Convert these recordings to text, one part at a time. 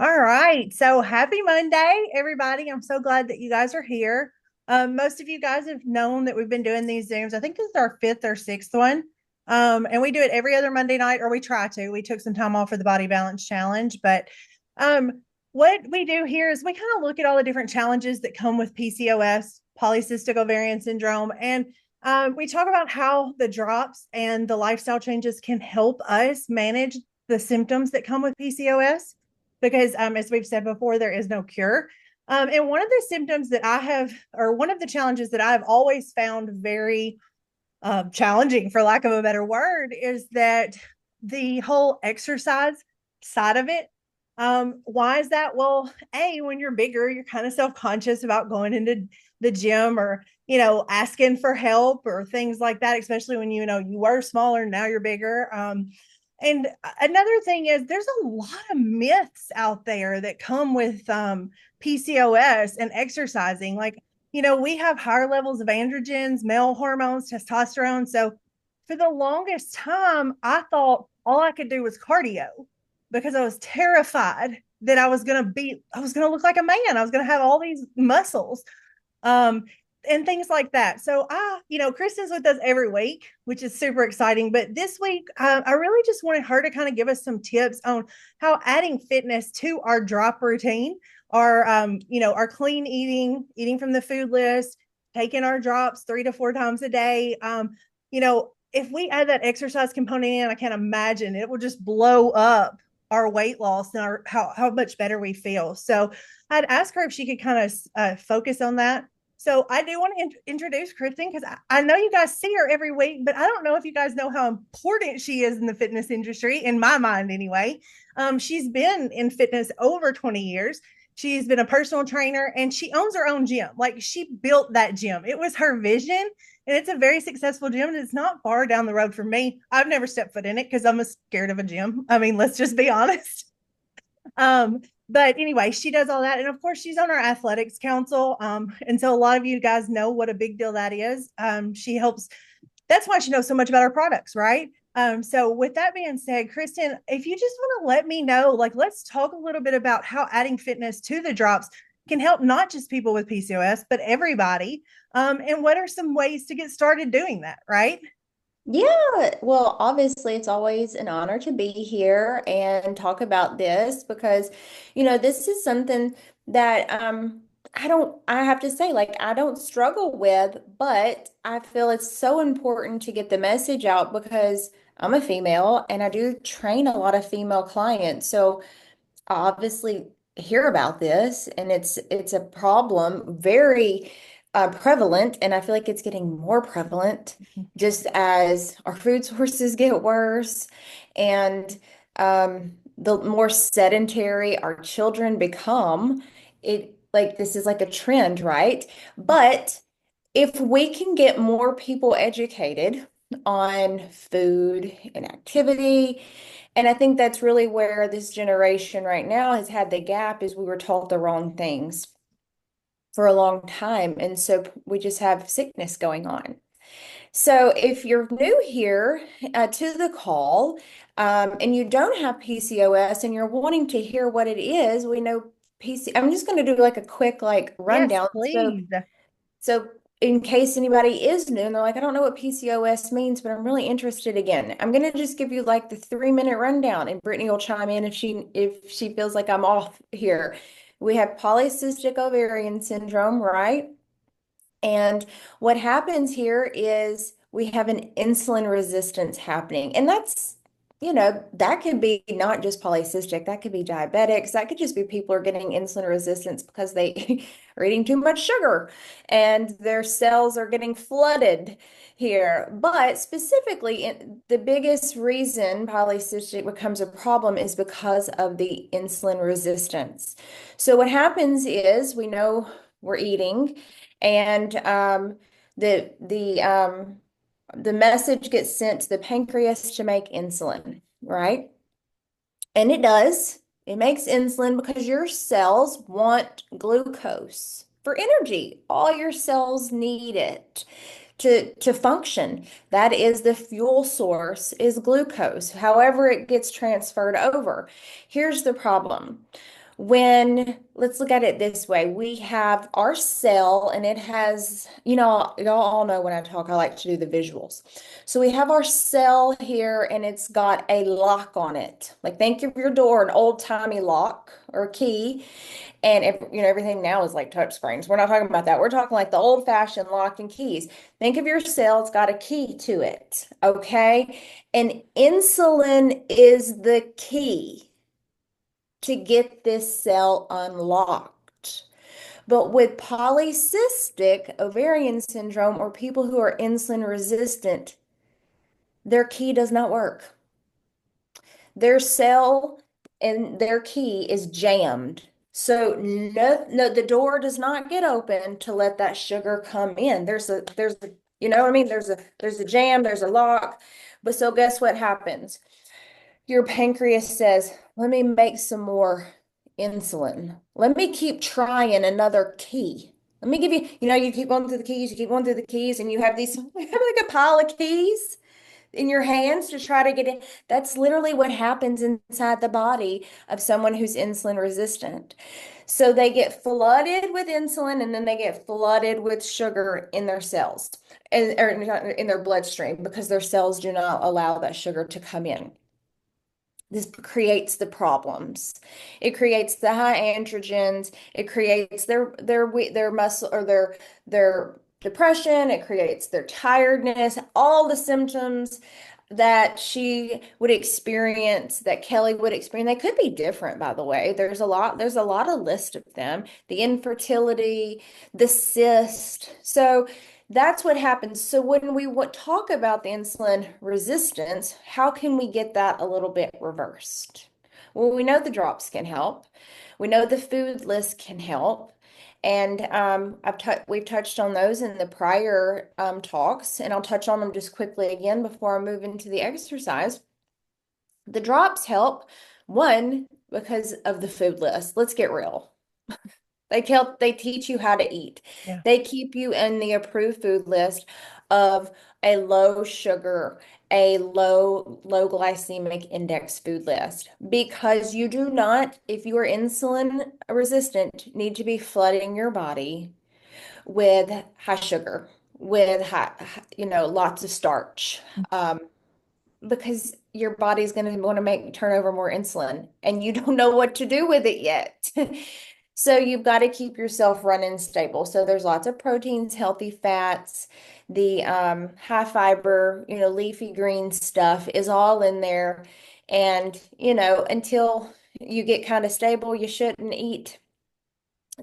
All right. So happy Monday, everybody. I'm so glad that you guys are here. Most of you guys have known that we've been doing these Zooms. I think this is our fifth or sixth one. And we do it every other Monday night, or we try to. We took some time off for the Body Balance Challenge. But what we do here is we kind of look at all the different challenges that come with PCOS, polycystic ovarian syndrome. And we talk about how the drops and the lifestyle changes can help us manage the symptoms that come with PCOS because as we've said before, there is no cure. And one of the symptoms that I have, or one of the challenges that I've always found very challenging, for lack of a better word, is that the whole exercise side of it. Why is that? Well, when you're bigger, you're kind of self-conscious about going into the gym or, asking for help or things like that, especially when, you were smaller, now you're bigger. And another thing is there's a lot of myths out there that come with PCOS and exercising. Like, we have higher levels of androgens, male hormones, testosterone. So for the longest time, I thought all I could do was cardio because I was terrified that I was going to look like a man. I was going to have all these muscles. Um, and things like that. So Kristen's with us every week, which is super exciting. But this week, I really just wanted her to kind of give us some tips on how adding fitness to our drop routine, our clean eating from the food list, taking our drops 3 to 4 times a day. If we add that exercise component in, I can't imagine it will just blow up our weight loss and how much better we feel. So I'd ask her if she could kind of focus on that. So I do want to introduce Kristen because I know you guys see her every week, but I don't know if you guys know how important she is in the fitness industry, in my mind anyway. She's been in fitness over 20 years. She's been a personal trainer and she owns her own gym. Like she built that gym. It was her vision and it's a very successful gym and it's not far down the road from me. I've never stepped foot in it because I'm scared of a gym. I mean, let's just be honest. Um, but anyway, she does all that. And of course, she's on our athletics council. And so a lot of you guys know what a big deal that is. She helps, that's why she knows so much about our products, right? So with that being said, Kristen, if you just want to let me know, like, let's talk a little bit about how adding fitness to the drops can help not just people with PCOS, but everybody. And what are some ways to get started doing that, right? Yeah, well, obviously, it's always an honor to be here and talk about this because, this is something that I have to say, like, I don't struggle with, but I feel it's so important to get the message out because I'm a female and I do train a lot of female clients. So I obviously hear about this and it's a problem, very prevalent, and I feel like it's getting more prevalent just as our food sources get worse and the more sedentary our children become. It like this is like a trend, right? But if we can get more people educated on food and activity, and I think that's really where this generation right now has had the gap is we were taught the wrong things for a long time. And so we just have sickness going on. So if you're new here to the call and you don't have PCOS and you're wanting to hear what it is, we know I'm just going to do like a quick like Yes, rundown. please. So in case anybody is new and they're like, I don't know what PCOS means, but I'm really interested again. I'm gonna just give you like the 3-minute rundown, and Brittany will chime in if she feels like I'm off here. We have polycystic ovarian syndrome, right? And what happens here is we have an insulin resistance happening. And that could be not just polycystic, that could be diabetics, that could just be people are getting insulin resistance because they are eating too much sugar and their cells are getting flooded here. But specifically, the biggest reason polycystic becomes a problem is because of the insulin resistance. So what happens is we know we're eating and the message gets sent to the pancreas to make insulin, right? And it does. It makes insulin because your cells want glucose for energy. All your cells need it to function. That is the fuel source is glucose. However, it gets transferred over. Here's the problem. When, let's look at it this way, we have our cell and it has, y'all all know when I talk, I like to do the visuals. So we have our cell here and it's got a lock on it. Like think of your door, an old-timey lock or key. And everything now is like touch screens. We're not talking about that. We're talking like the old-fashioned lock and keys. Think of your cell, it's got a key to it, okay? And insulin is the key to get this cell unlocked. But with polycystic ovarian syndrome or people who are insulin resistant, their key does not work. Their cell and their key is jammed. So no, the door does not get open to let that sugar come in. There's a, you know what I mean? There's a jam, there's a lock. But so guess what happens? Your pancreas says, let me make some more insulin. Let me keep trying another key. Let me give you, you keep going through the keys, you keep going through the keys, and you have these, you have like a pile of keys in your hands to try to get in. That's literally what happens inside the body of someone who's insulin resistant. So they get flooded with insulin and then they get flooded with sugar in their cells and or in their bloodstream because their cells do not allow that sugar to come in. This creates the problems. It creates the high androgens. It creates their muscle or their depression. It creates their tiredness, all the symptoms that she would experience, that Kelly would experience. They could be different, by the way. There's a lot of list of them. The infertility, the cyst. So that's what happens. So when we talk about the insulin resistance, how can we get that a little bit reversed? Well, we know the drops can help. We know the food list can help. And we've touched on those in the prior talks, and I'll touch on them just quickly again before I move into the exercise. The drops help, one, because of the food list. Let's get real. They teach you how to eat. Yeah. They keep you in the approved food list of a low sugar, a low glycemic index food list because you do not, if you are insulin resistant, need to be flooding your body with high sugar, with lots of starch. Um, because your body's going to want to make turn over more insulin and you don't know what to do with it yet. So you've got to keep yourself running stable. So there's lots of proteins, healthy fats, the high fiber, leafy green stuff is all in there. And, until you get kind of stable, you shouldn't eat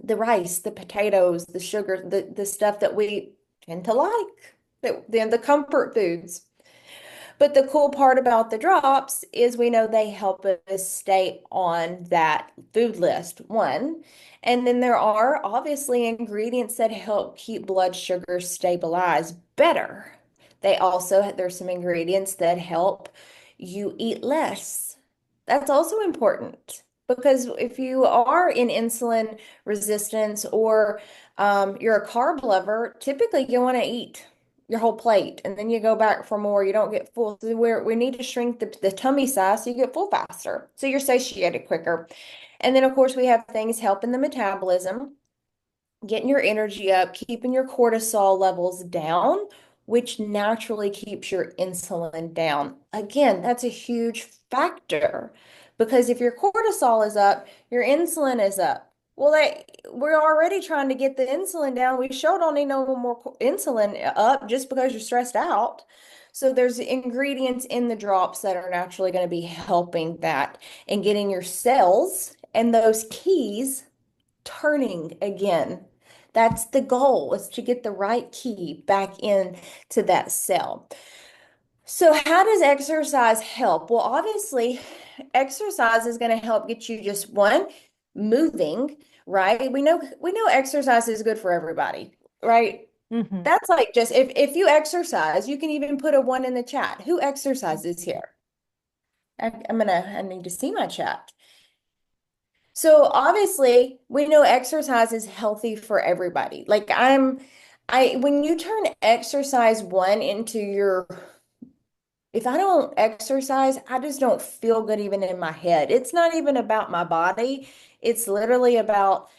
the rice, the potatoes, the sugar, the stuff that we tend to like, the comfort foods. But the cool part about the drops is we know they help us stay on that food list, one. And then there are obviously ingredients that help keep blood sugar stabilized better. There's some ingredients that help you eat less. That's also important because if you are in insulin resistance or you're a carb lover, typically you want to eat your whole plate and then you go back for more. You don't get full. So we need to shrink the tummy size so you get full faster. So you're satiated quicker. And then, of course, we have things helping the metabolism, getting your energy up, keeping your cortisol levels down, which naturally keeps your insulin down. Again, that's a huge factor because if your cortisol is up, your insulin is up. Well, we're already trying to get the insulin down. We sure don't need no more insulin up just because you're stressed out. So there's ingredients in the drops that are naturally going to be helping that and getting your cells and those keys turning again. That's the goal, is to get the right key back in to that cell. So how does exercise help? Well, obviously, exercise is going to help get you just one, moving, right? We know exercise is good for everybody, right? Hmm. That's like just if you exercise, you can even put a one in the chat. Who exercises here? I need to see my chat. So obviously, we know exercise is healthy for everybody. When you turn exercise one into your if I don't exercise, I just don't feel good even in my head. It's not even about my body. It's literally about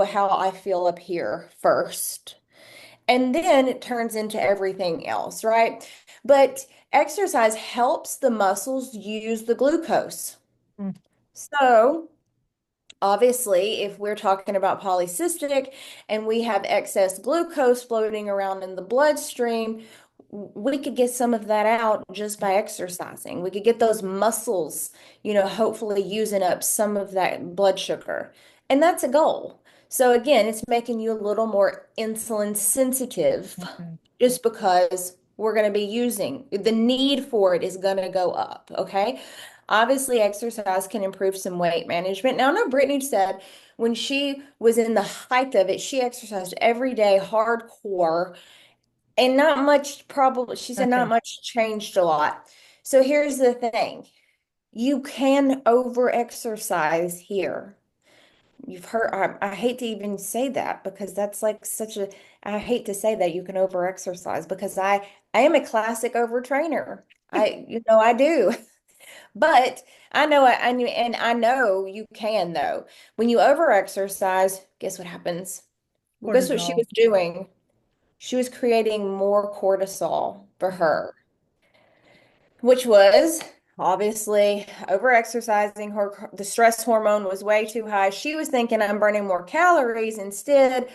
how I feel up here first. And then it turns into everything else, right? But exercise helps the muscles use the glucose. Mm. So, obviously, if we're talking about polycystic and we have excess glucose floating around in the bloodstream, we could get some of that out just by exercising. We could get those muscles, hopefully using up some of that blood sugar. And that's a goal. So again, it's making you a little more insulin sensitive Okay. just because we're going to be using the need for it is going to go up. Okay. Obviously, exercise can improve some weight management. Now, I know Brittany said when she was in the height of it, she exercised every day, hardcore, and not much, probably, she said not Okay. much changed a lot. So here's the thing. You can over exercise here. You've heard, I hate to even say that because that's like I hate to say that you can over exercise because I am a classic overtrainer. I do. But I knew, and I know you can though. When you over exercise, guess what happens? Well, guess what she Cortisol. was doing? She was creating more cortisol for her, which was obviously over exercising. The stress hormone was way too high. She was thinking I'm burning more calories. Instead,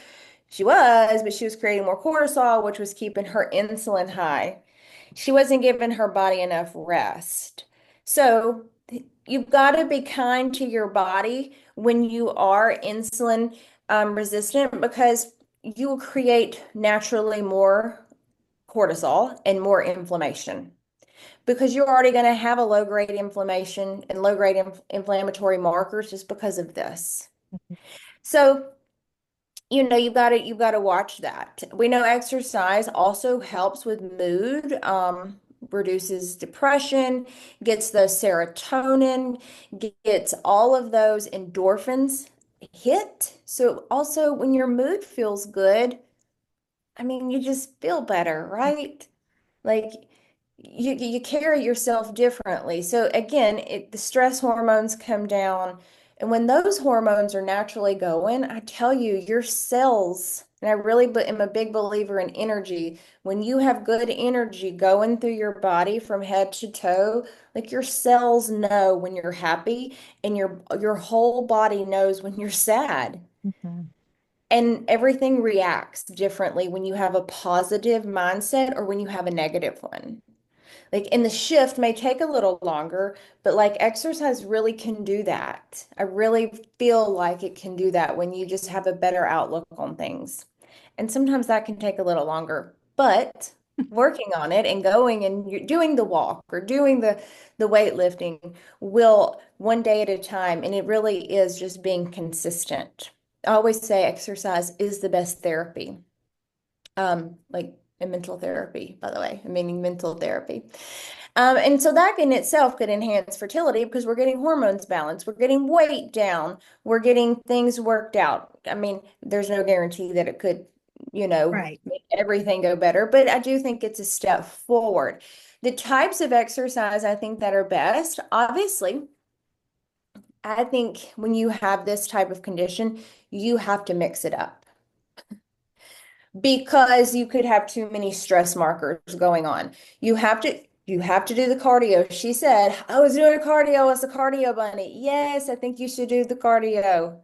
but she was creating more cortisol, which was keeping her insulin high. She wasn't giving her body enough rest. So you've got to be kind to your body when you are insulin resistant because you will create naturally more cortisol and more inflammation because you're already going to have a low grade inflammation and low grade inflammatory markers just because of this. So, you've got to watch that. We know exercise also helps with mood, reduces depression, gets the serotonin, gets all of those endorphins hit. So also when your mood feels good, I mean, you just feel better, right? Like you carry yourself differently. So again, the stress hormones come down, and when those hormones are naturally going, I tell you, your cells, and I really am a big believer in energy. When you have good energy going through your body from head to toe, like your cells know when you're happy, and your whole body knows when you're sad. Mhm. And everything reacts differently when you have a positive mindset or when you have a negative one. Like, and the shift may take a little longer, but like exercise really can do that. I really feel like it can do that when you just have a better outlook on things. And sometimes that can take a little longer, but working on it and going and you're doing the walk or doing the weightlifting will one day at a time, and it really is just being consistent. I always say exercise is the best therapy. Like in mental therapy, by the way, I mean mental therapy. And so that in itself could enhance fertility because we're getting hormones balanced, we're getting weight down, we're getting things worked out. I mean, there's no guarantee that it could, Right. make everything go better, but I do think it's a step forward. The types of exercise I think that are best, obviously, I think when you have this type of condition, you have to mix it up because you could have too many stress markers going on. You have to do the cardio. She said, I was doing cardio as a cardio bunny. Yes, I think you should do the cardio,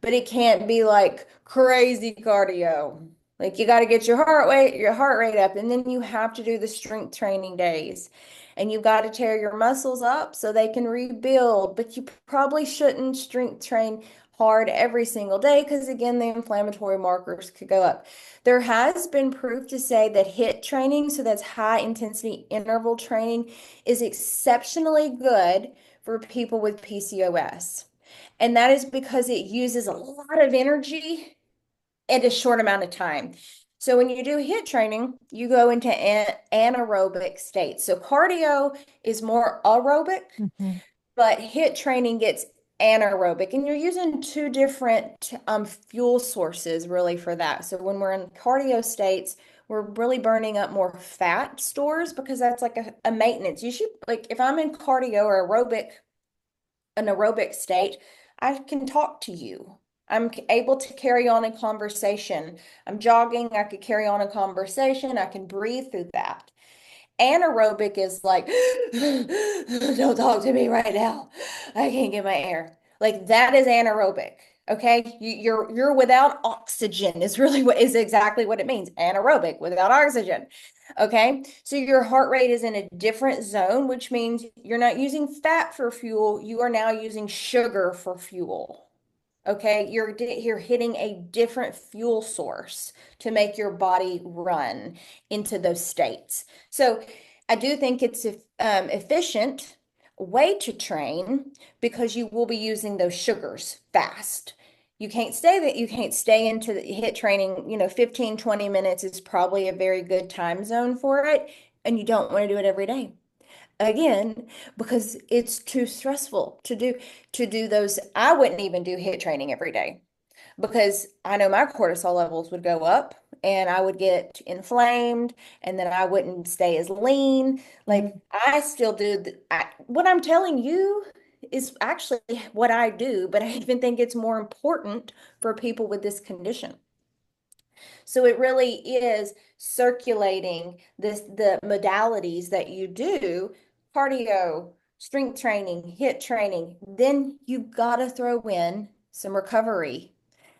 but it can't be like crazy cardio. Like you got to get your heart rate up, and then you have to do the strength training days. And you've got to tear your muscles up so they can rebuild, but you probably shouldn't strength train hard every single day because again, the inflammatory markers could go up. There has been proof to say that HIIT training, so that's high intensity interval training, is exceptionally good for people with PCOS. And that is because it uses a lot of energy in a short amount of time. So when you do HIIT training, you go into an anaerobic state. So cardio is more aerobic, Mhm. but HIIT training gets anaerobic, and you're using two different fuel sources really for that. So when we're in cardio states, we're really burning up more fat stores because that's like a maintenance. You should, like, if I'm in cardio or an aerobic state, I can talk to you. I'm able to carry on a conversation. I'm jogging, I could carry on a conversation. I can breathe through that. Anaerobic is like, don't talk to me right now. I can't get my air. Like that is anaerobic. Okay. You're without oxygen is really what is exactly what it means. Anaerobic without oxygen. Okay. So your heart rate is in a different zone, which means you're not using fat for fuel. You are now using sugar for fuel. Okay, you're hitting a different fuel source to make your body run into those states. So I do think it's efficient way to train because you will be using those sugars fast. You can't stay into the hit training, 15, 20 minutes is probably a very good time zone for it, and you don't want to do it every day again because it's too stressful to do those. I wouldn't even do hit training every day because I know my cortisol levels would go up and I would get inflamed and then I wouldn't stay as lean. Like Mhm. I still do what I'm telling you is actually what I do, but I even think it's more important for people with this condition. So it really is circulating the modalities that you do, cardio, strength training, hit training. Then you got to throw in some recovery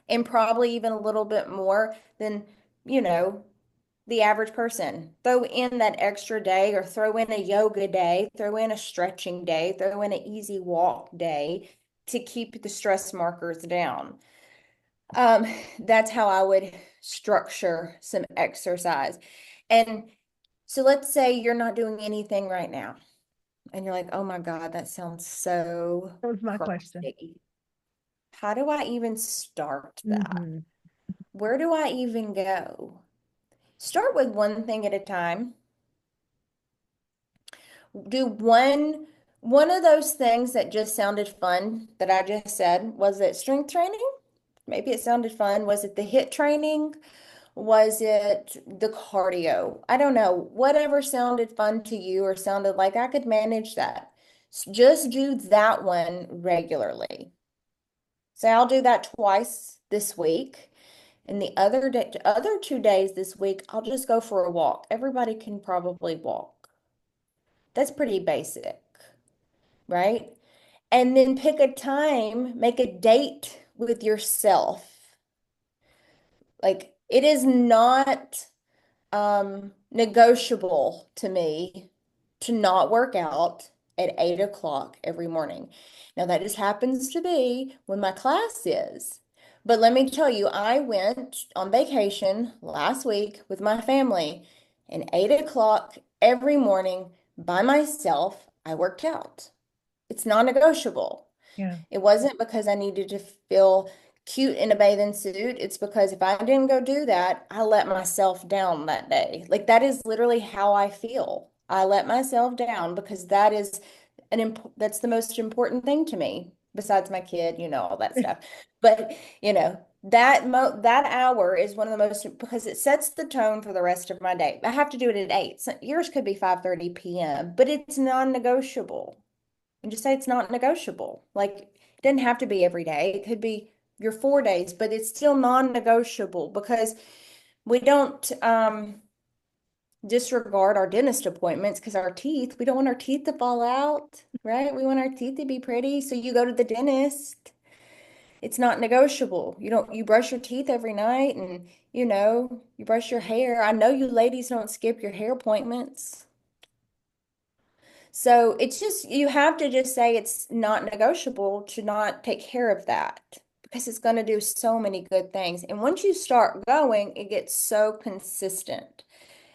and probably even a little bit more than, you know, the average person. Throw in that extra day or throw in a yoga day, throw in a stretching day, throw in an easy walk day to keep the stress markers down. Um, that's how I would structure some exercise. And so let's say you're not doing anything right now, and you're like, oh my God, that sounds so That was my question. crazy. How do I even start that? Hmm. Where do I even go? Start with one thing at a time. Do one of those things that just sounded fun that I just said. Was it strength training? Maybe it sounded fun. Was it the hit training? Was it the cardio? I don't know. Whatever sounded fun to you or sounded like I could manage that. Just do that one regularly. So I'll do that twice this week. And the other 2 days this week, I'll just go for a walk. Everybody can probably walk. That's pretty basic, right? And then pick a time, make a date with yourself. Like it is not negotiable to me to not work out at 8 o'clock every morning. Now, that just happens to be when my class is. But let me tell you, I went on vacation last week with my family, and 8 o'clock every morning by myself, I worked out. It's non-negotiable. Yeah. It wasn't because I needed to feel cute in a bathing suit. It's because if I didn't go do that, I let myself down that day. Like that is literally how I feel. I let myself down because that is that's the most important thing to me besides my kid, all that stuff. But, that hour is one of the most because it sets the tone for the rest of my day. I have to do it at 8. So yours could be 5:30 p.m., but it's non-negotiable and just say it's not negotiable. Like it doesn't have to be every day. It could be your 4 days, but it's still non-negotiable because we don't disregard our dentist appointments because we don't want our teeth to fall out, right? We want our teeth to be pretty. So you go to the dentist. It's not negotiable. You brush your teeth every night and you brush your hair. I know you ladies don't skip your hair appointments. So it's just, you have to just say it's not negotiable to not take care of that because it's going to do so many good things. And once you start going, it gets so consistent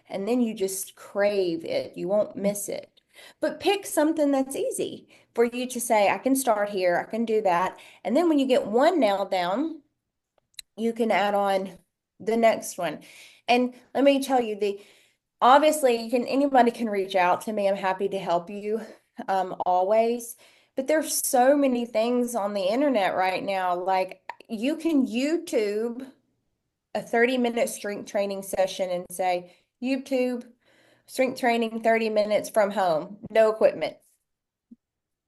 and then you just crave it. You won't miss it. But pick something that's easy for you to say, I can start here, I can do that. And then when you get one nailed down, you can add on the next one. And let me tell you, obviously, anybody can reach out to me. I'm happy to help you, always. But there's so many things on the internet right now. Like you can YouTube a 30-minute strength training session and say, YouTube, strength training 30 minutes from home, no equipment.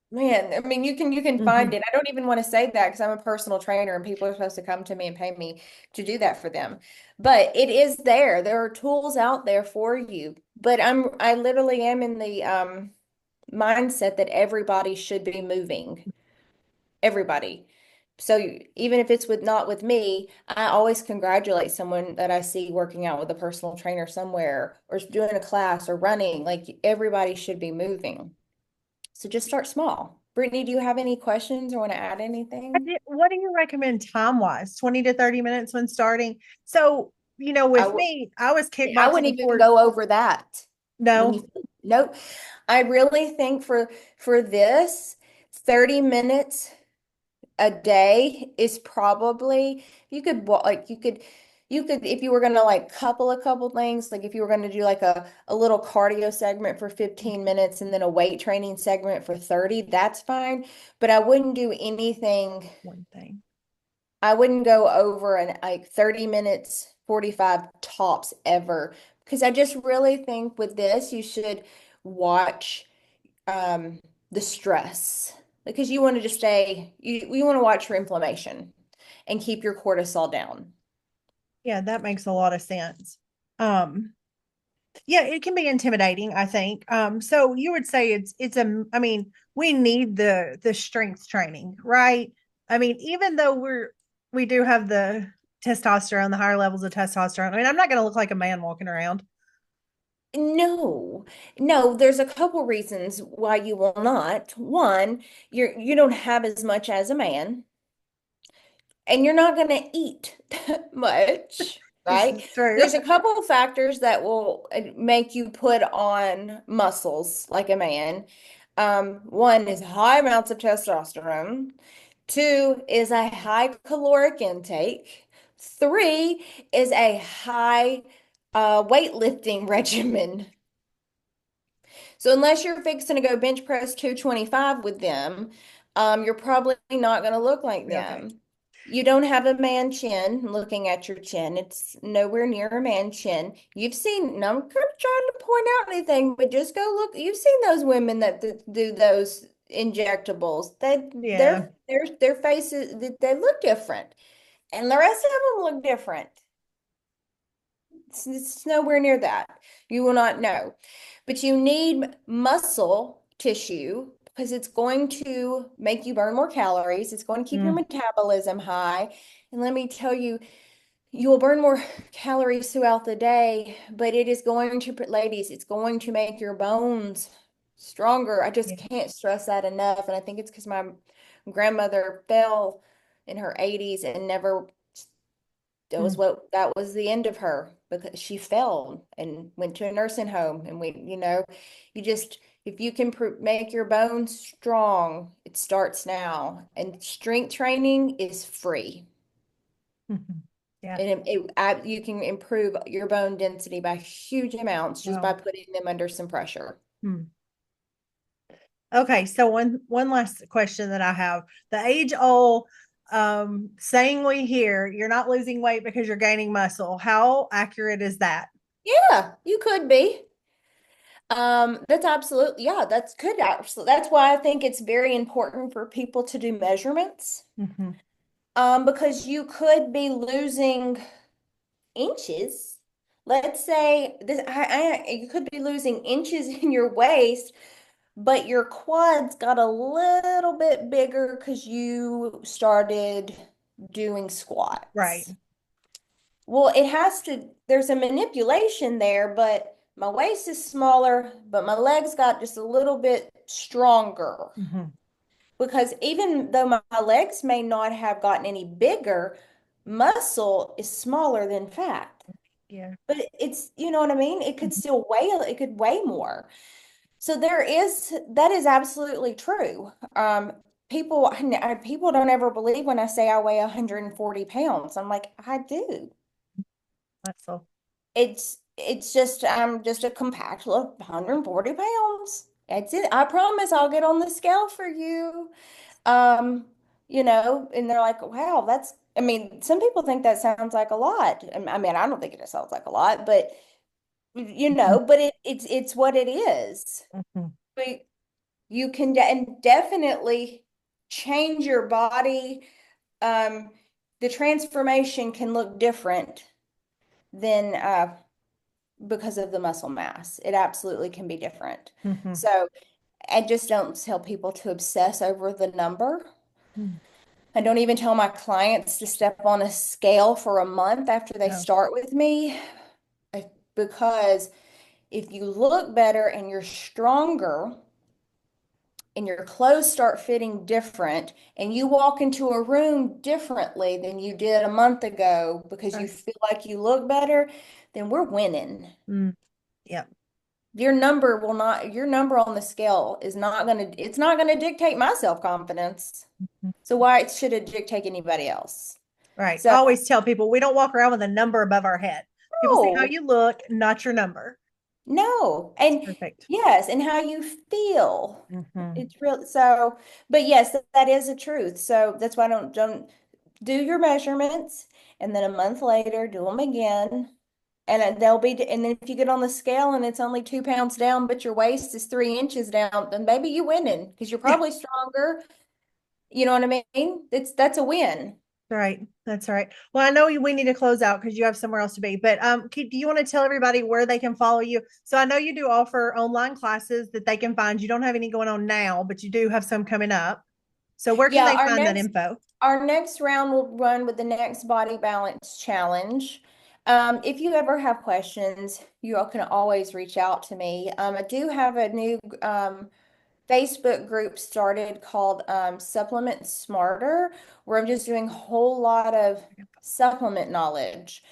Man, I mean, you can find Mhm. it. I don't even want to say that because I'm a personal trainer and people are supposed to come to me and pay me to do that for them. But it is there. There are tools out there for you. But I literally am in the mindset that everybody should be moving. Everybody. So even if it's with not with me, I always congratulate someone that I see working out with a personal trainer somewhere or doing a class or running. Like everybody should be moving. So just start small. Brittany, do you have any questions or want to add anything? What do you recommend time wise? 20 to 30 minutes when starting. So, I with w me, I was I wouldn't kickboxing even before. go over that when No, you nope. I really think for this 30 minutes a day is probably you could like you could if you were gonna like couple a couple things like if you were gonna do like a little cardio segment for 15 minutes and then a weight training segment for 30, that's fine, but one thing. I wouldn't go over an like 30 minutes 45 tops ever because I just really think with this you should watch um, the stress because you want to just stay, you want to watch your inflammation and keep your cortisol down. Yeah, that makes a lot of sense. Um, yeah, it can be intimidating, I think. So you would say I mean, we need the strength training, right? I mean, even though we do have the testosterone, the higher levels of testosterone. I mean, I'm not going to look like a man walking around. No, no, there's a couple reasons why you will not. One, you don't have as much as a man, and you're not going to eat that much, This right? is true. There's a couple of factors that will make you put on muscles like a man. One is high amounts of testosterone. Two is a high caloric intake. Three is a high weightlifting regimen. So unless you're fixing to go bench press 225 with them, you're probably not going to look like Okay. them. You don't have a man chin looking at your chin. It's nowhere near a man chin. You've seen, no, I'm not trying to point out anything, but just go look. You've seen those women that do those injectables. Yeah. Their faces, they look different. And the rest of them look different. It's nowhere near that. You will not know. But you need muscle tissue because it's going to make you burn more calories. It's going to keep your Mm, metabolism high. And let me tell you, you will burn more calories throughout the day, but it is going to, ladies, it's going to make your bones stronger. I just yeah. can't stress that enough. And I think it's because my grandmother fell in her 80s and never Mm, that was the end of her because she fell and went to a nursing home and you just if you can make your bones strong, it starts now, and strength training is free, mhm. Yeah. and you can improve your bone density by huge amounts just by Wow. putting them under some pressure. Hmm. Okay, so one last question that I have. The age old saying we hear you're not losing weight because you're gaining muscle. How accurate is that? Yeah, you could be. That's absolutely, yeah, that's good. Absolutely. That's why I think it's very important for people to do measurements. Hmm. Because you could be losing inches. Let's say you could be losing inches in your waist, but your quads got a little bit bigger because you started doing Right. squats. Well, there's a manipulation there, but my waist is smaller, but my legs got just a little bit stronger. Hmm. Because even though my legs may not have gotten any bigger, muscle is smaller than fat. Yeah. But you know what I mean? It could weigh more. So that is absolutely true. People don't ever believe when I say I weigh 140 pounds. I'm like, I do. Muscle. It's just I'm just a compact little 140 pounds. That's it. I promise I'll get on the scale for you. Um, and they're like, wow, I mean, some people think that sounds like a lot. I mean, I don't think it sounds like a lot, but Mhm, but it's what it is. mhm, But you can and definitely change your body. Um, the transformation can look different than because of the muscle mass. It absolutely can be different. mhm, So I just don't tell people to obsess over the number. mhm. I don't even tell my clients to step on a scale for a month after they No, start with me because if you look better and you're stronger and your clothes start fitting different and you walk into a room differently than you did a month ago because you right. feel like you look better, then we're winning. Mm, yeah, Your number on the scale is not going to, it's not going to dictate my self-confidence. mhm. So why should it dictate anybody else? Right. I So, always tell people we don't walk around with a number above our head. People see how no, you look, not your number. no. It's And perfect. yes, and how you feel. Hmm. It's real. So, but yes, that is the truth. So that's why I don't do your measurements and then a month later do them again. And they'll be, and then if you get on the scale and it's only 2 pounds down, but your waist is 3 inches down, then maybe you winning because you're Yeah, probably stronger. You know what I mean? That's a win. right. That's right. Well, I know we need to close out because you have somewhere else to be. But do you want to tell everybody where they can follow you? So I know you do offer online classes that they can find. You don't have any going on now, but you do have some coming up. So where can Yeah, they find that info? our next round will run with the next body balance challenge. If you ever have questions, you all can always reach out to me. I do have a new Facebook group started called Supplement Smarter, where I'm just doing a whole lot of supplement knowledge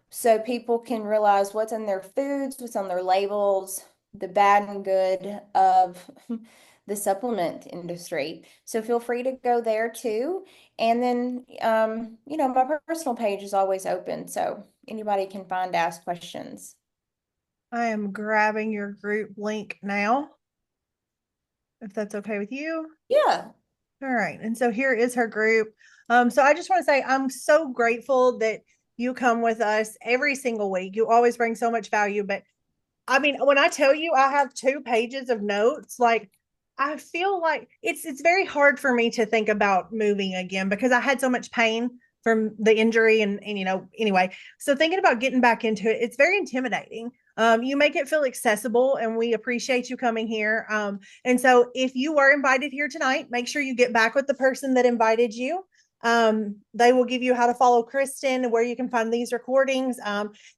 so people can realize what's in their foods, what's on their labels, the bad and good of the supplement industry. So feel free to go there too. And then, my personal page is always open, so anybody can find, ask questions. I am grabbing your group link now, if that's okay with you. Yeah. All right. And so here is her group. So I just want to say I'm so grateful that you come with us every single week. You always bring so much value. But I mean, when I tell you I have 2 pages of notes, like I feel like it's very hard for me to think about moving again because I had so much pain from the injury and anyway. So thinking about getting back into it, it's very intimidating. You make it feel accessible, and we appreciate you coming here. And so if you were invited here tonight, make sure you get back with the person that invited you. They will give you how to follow Kristen, where you can find these recordings,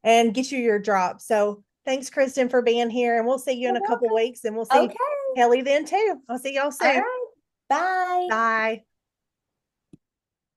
and get you your drop. So thanks, Kristen, for being here. And we'll see you in You're a couple welcome. weeks, and we'll see Okay. Kelly then too. I'll see y'all All soon. right. Bye. Bye.